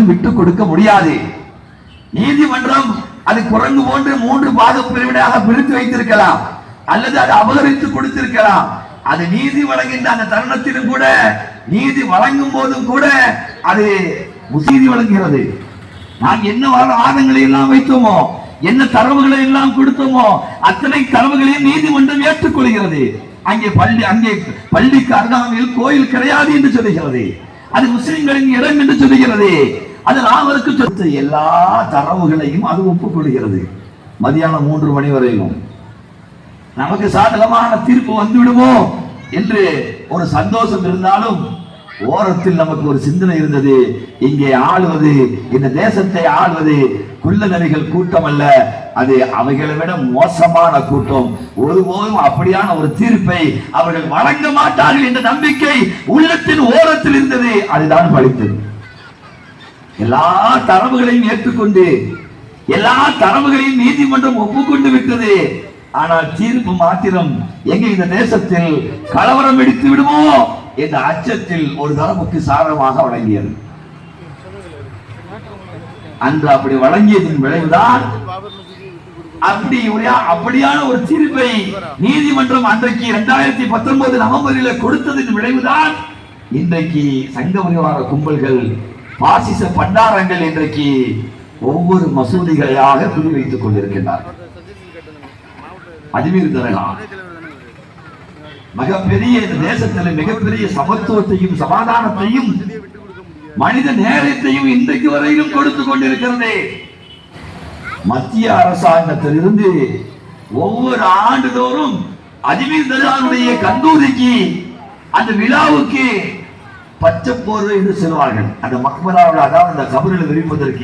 ஒருபோதும் விட்டுக் கொடுக்க முடியாது. நீதிமன்றம் அது குரங்கு போன்று 3 பாக பிரிவினையாக பிரித்து வைத்திருக்கலாம், அல்லது அது அபகரித்து கொடுத்திருக்கலாம். அது நீதி வழங்குகின்ற அந்த தருணத்திலும் கூட, நீதி வழங்கும் போதும் கூட அது நீதி வழங்குகிறது. நாம் என்ன வாதங்களை எல்லாம் வைத்தோமோ, என்ன தரவுகளை எல்லாம் கொடுத்தோமோ, அத்தனை தரவுகளையும் நீதிமன்றம் ஏற்றுக்கொள்கிறது. அங்கே பள்ளிக்கு அருகாமையில் கோயில் கிடையாது என்று சொல்லுகிறது. அது முஸ்லிம்களின் இடம் என்று சொல்லுகிறது. அது ராமருக்கு சொத்து. எல்லா தரவுகளையும் அது ஒப்புக்கொள்கிறது. மதியானம் 3 மணி வரையிலும் நமக்கு சாதகமான தீர்ப்பு வந்துவிடுமோ என்று ஒரு சந்தோஷம் இருந்தாலும், ஓரத்தில் நமக்கு ஒரு சிந்தனை இருந்தது. இங்கே ஆளுவது, இந்த தேசத்தை ஆளுவது குள்ள நரிகள் கூட்டம் அல்ல, அது அவைகளை விட மோசமான கூட்டம். ஒருபோதும் அப்படியான ஒரு தீர்ப்பை அவர்கள் வழங்க மாட்டார்கள் என்ற நம்பிக்கை உள்ளத்தின் ஓரத்தில் இருந்தது. அதுதான் பலித்தது. எல்லா தரவுகளையும் ஏற்றுக்கொண்டு, எல்லா தரவுகளையும் நீதிமன்றம் ஒப்புக்கொண்டு விட்டது. ஆனால் தீர்ப்பு மாத்திரம் எங்க இந்த தேசத்தில் கலவரம் எடுத்து விடுமோ என்ற அச்சத்தில் ஒரு தரப்புக்கு சாதகமாக வழங்கியது. அன்று அப்படி வழங்கியதன் விளைவுதான் அப்படியான ஒரு தீர்ப்பை நீதிமன்றம் அன்றைக்கு 2019 நவம்பரில் கொடுத்ததின் விளைவுதான் இன்றைக்கு சங்க பரிவார கும்பல்கள், பாசிச பண்டாரங்கள் இன்றைக்கு ஒவ்வொரு மசூதிகளையாக குறிவைத்துக் கொண்டிருக்கின்றார்கள். அஜ்மீர் தர்கா மிகப்பெரிய இந்த தேசத்தில் மிகப்பெரிய சமத்துவத்தையும் சமாதானத்தையும் மனித நேரத்தையும் இன்றைக்கு வரையிலும் கொடுத்துக் கொண்டிருக்கிறது. மத்திய அரசாங்கத்திலிருந்து ஒவ்வொரு ஆண்டுதோறும் அஜ்மீர் தர்காவுடைய கந்தூரிக்கு, அந்த விழாவுக்கு பச்சை போர்வை என்று சொல்வார்கள். அந்த மக்பராவில், அதாவது அந்த கபரில் விரிப்பதற்கு